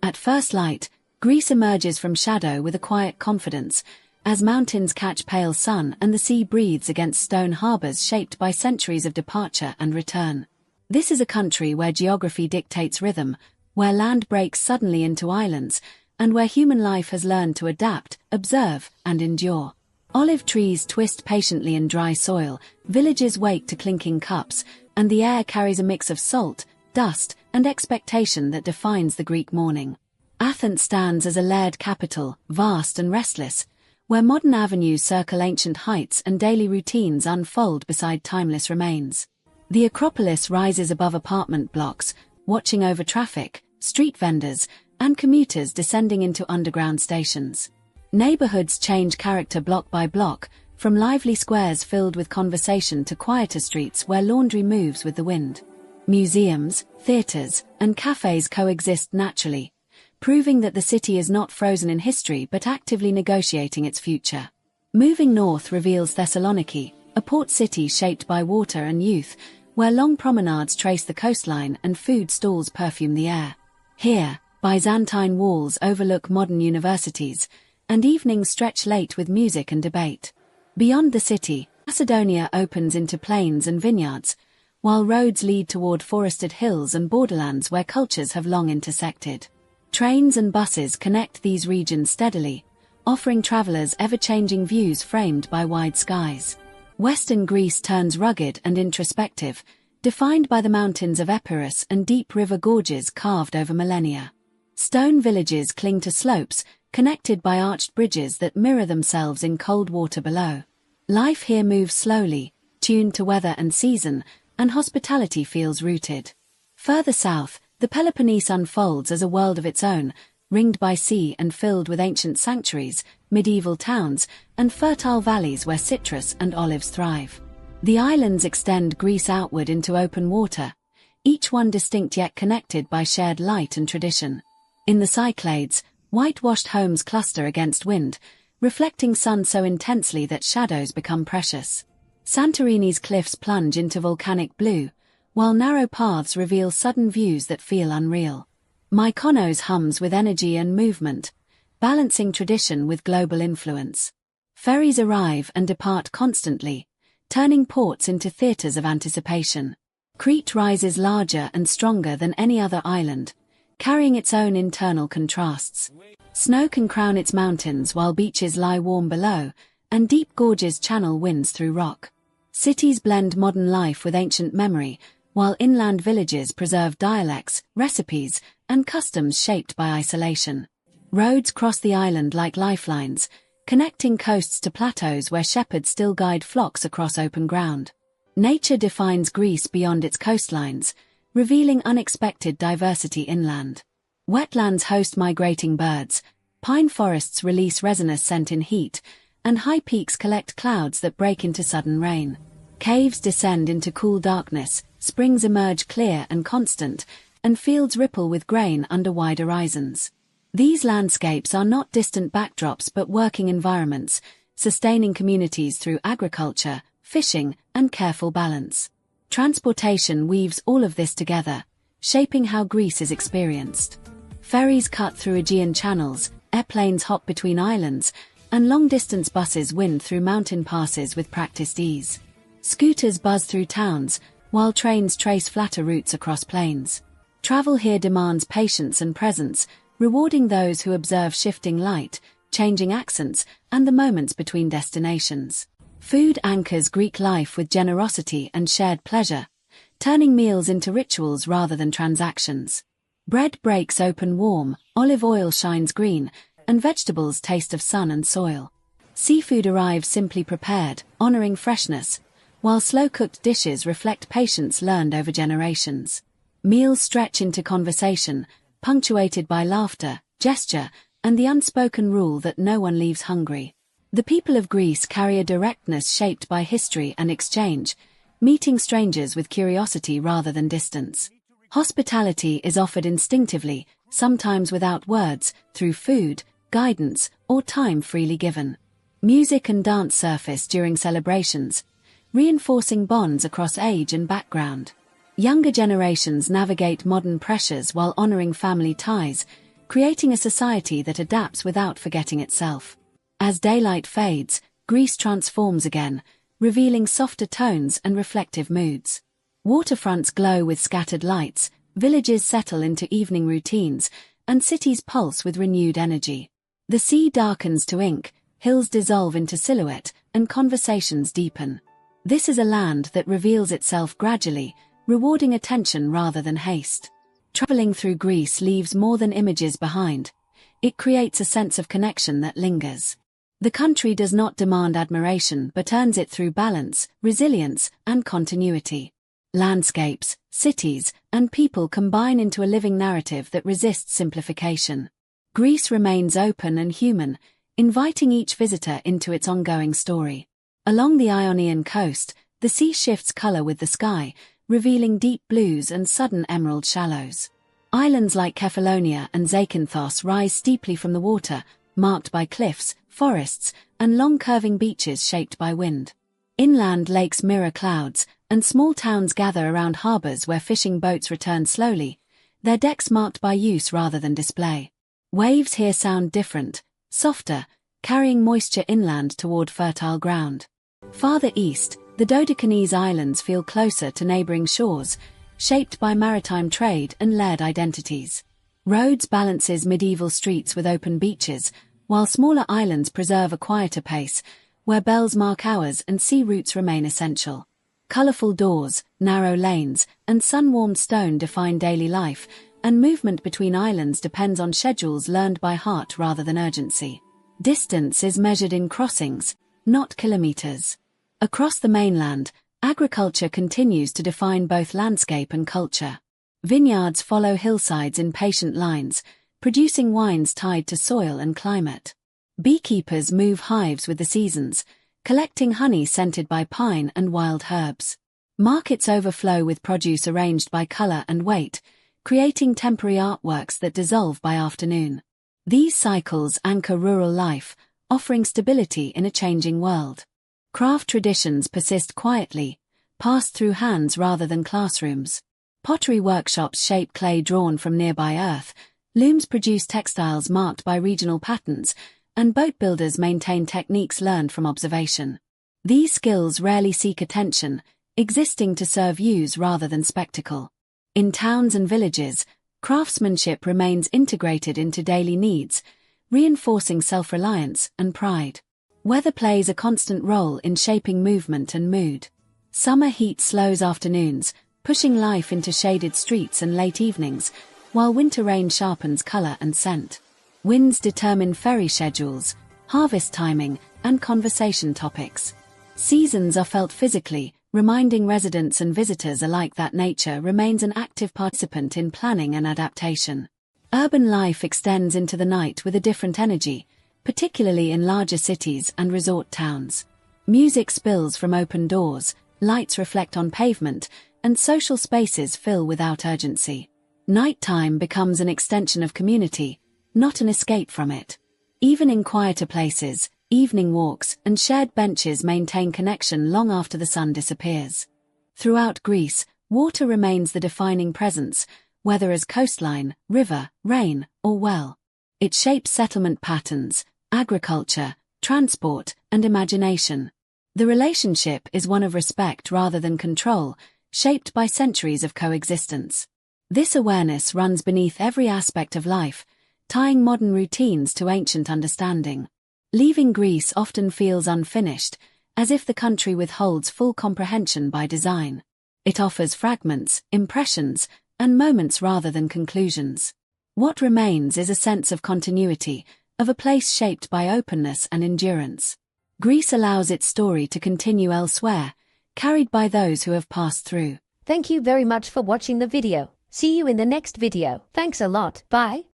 At first light, Greece emerges from shadow with a quiet confidence, as mountains catch pale sun and the sea breathes against stone harbors shaped by centuries of departure and return. This is a country where geography dictates rhythm, where land breaks suddenly into islands, and where human life has learned to adapt, observe, and endure. Olive trees twist patiently in dry soil, villages wake to clinking cups, and the air carries a mix of salt, dust, and expectation that defines the Greek morning. Athens stands as a layered capital, vast and restless, where modern avenues circle ancient heights and daily routines unfold beside timeless remains. The Acropolis rises above apartment blocks, watching over traffic, street vendors, and commuters descending into underground stations. Neighborhoods change character block by block, from lively squares filled with conversation to quieter streets where laundry moves with the wind. Museums, theaters, and cafes coexist naturally, proving that the city is not frozen in history but actively negotiating its future. Moving north reveals Thessaloniki, a port city shaped by water and youth, where long promenades trace the coastline and food stalls perfume the air. Here, Byzantine walls overlook modern universities, and evenings stretch late with music and debate. Beyond the city, Macedonia opens into plains and vineyards, while roads lead toward forested hills and borderlands where cultures have long intersected. Trains and buses connect these regions steadily, offering travelers ever-changing views framed by wide skies. Western Greece turns rugged and introspective, defined by the mountains of Epirus and deep river gorges carved over millennia. Stone villages cling to slopes, connected by arched bridges that mirror themselves in cold water below. Life here moves slowly, tuned to weather and season, and hospitality feels rooted. Further south, the Peloponnese unfolds as a world of its own, ringed by sea and filled with ancient sanctuaries, medieval towns, and fertile valleys where citrus and olives thrive. The islands extend Greece outward into open water, each one distinct yet connected by shared light and tradition. In the Cyclades, whitewashed homes cluster against wind, reflecting sun so intensely that shadows become precious. Santorini's cliffs plunge into volcanic blue, while narrow paths reveal sudden views that feel unreal. Mykonos hums with energy and movement, balancing tradition with global influence. Ferries arrive and depart constantly, turning ports into theaters of anticipation. Crete rises larger and stronger than any other island, carrying its own internal contrasts. Snow can crown its mountains while beaches lie warm below, and deep gorges channel winds through rock. Cities blend modern life with ancient memory, while inland villages preserve dialects, recipes, and customs shaped by isolation. Roads cross the island like lifelines, connecting coasts to plateaus where shepherds still guide flocks across open ground. Nature defines Greece beyond its coastlines, revealing unexpected diversity inland. Wetlands host migrating birds, pine forests release resinous scent in heat, and high peaks collect clouds that break into sudden rain. Caves descend into cool darkness, springs emerge clear and constant, and fields ripple with grain under wide horizons. These landscapes are not distant backdrops but working environments, sustaining communities through agriculture, fishing, and careful balance. Transportation weaves all of this together, shaping how Greece is experienced. Ferries cut through Aegean channels, airplanes hop between islands, and long-distance buses wind through mountain passes with practiced ease. Scooters buzz through towns, while trains trace flatter routes across plains. Travel here demands patience and presence, rewarding those who observe shifting light, changing accents, and the moments between destinations. Food anchors Greek life with generosity and shared pleasure, turning meals into rituals rather than transactions. Bread breaks open warm, olive oil shines green, and vegetables taste of sun and soil. Seafood arrives simply prepared, honoring freshness, while slow-cooked dishes reflect patience learned over generations. Meals stretch into conversation, punctuated by laughter, gesture, and the unspoken rule that no one leaves hungry. The people of Greece carry a directness shaped by history and exchange, meeting strangers with curiosity rather than distance. Hospitality is offered instinctively, sometimes without words, through food, guidance, or time freely given. Music and dance surface during celebrations, reinforcing bonds across age and background. Younger generations navigate modern pressures while honoring family ties, creating a society that adapts without forgetting itself. As daylight fades, Greece transforms again, revealing softer tones and reflective moods. Waterfronts glow with scattered lights, villages settle into evening routines, and cities pulse with renewed energy. The sea darkens to ink, hills dissolve into silhouette, and conversations deepen. This is a land that reveals itself gradually, rewarding attention rather than haste. Traveling through Greece leaves more than images behind. It creates a sense of connection that lingers. The country does not demand admiration but earns it through balance, resilience, and continuity. Landscapes, cities, and people combine into a living narrative that resists simplification. Greece remains open and human, inviting each visitor into its ongoing story. Along the Ionian coast, the sea shifts color with the sky, revealing deep blues and sudden emerald shallows. Islands like Kefalonia and Zakynthos rise steeply from the water, marked by cliffs, forests, and long curving beaches shaped by wind. Inland lakes mirror clouds, and small towns gather around harbors where fishing boats return slowly, their decks marked by use rather than display. Waves here sound different, softer, carrying moisture inland toward fertile ground. Farther east, the Dodecanese Islands feel closer to neighboring shores, shaped by maritime trade and layered identities. Rhodes balances medieval streets with open beaches, while smaller islands preserve a quieter pace, where bells mark hours and sea routes remain essential. Colorful doors, narrow lanes, and sun-warmed stone define daily life, and movement between islands depends on schedules learned by heart rather than urgency. Distance is measured in crossings, not kilometers. Across the mainland, agriculture continues to define both landscape and culture. Vineyards follow hillsides in patient lines, producing wines tied to soil and climate. Beekeepers move hives with the seasons, collecting honey scented by pine and wild herbs. Markets overflow with produce arranged by color and weight, creating temporary artworks that dissolve by afternoon. These cycles anchor rural life, offering stability in a changing world. Craft traditions persist quietly, passed through hands rather than classrooms. Pottery workshops shape clay drawn from nearby earth, looms produce textiles marked by regional patterns, and boat builders maintain techniques learned from observation. These skills rarely seek attention, existing to serve use rather than spectacle. In towns and villages, craftsmanship remains integrated into daily needs, reinforcing self-reliance and pride. Weather plays a constant role in shaping movement and mood. Summer heat slows afternoons, pushing life into shaded streets and late evenings, while winter rain sharpens color and scent. Winds determine ferry schedules, harvest timing, and conversation topics. Seasons are felt physically, reminding residents and visitors alike that nature remains an active participant in planning and adaptation. Urban life extends into the night with a different energy, particularly in larger cities and resort towns. Music spills from open doors, lights reflect on pavement, and social spaces fill without urgency. Nighttime becomes an extension of community, not an escape from it. Even in quieter places, evening walks and shared benches maintain connection long after the sun disappears. Throughout Greece, water remains the defining presence, whether as coastline, river, rain, or well. It shapes settlement patterns, agriculture, transport, and imagination. The relationship is one of respect rather than control, shaped by centuries of coexistence. This awareness runs beneath every aspect of life, tying modern routines to ancient understanding. Leaving Greece often feels unfinished, as if the country withholds full comprehension by design. It offers fragments, impressions, and moments rather than conclusions. What remains is a sense of continuity, of a place shaped by openness and endurance. Greece allows its story to continue elsewhere, carried by those who have passed through. Thank you very much for watching the video. See you in the next video. Thanks a lot. Bye.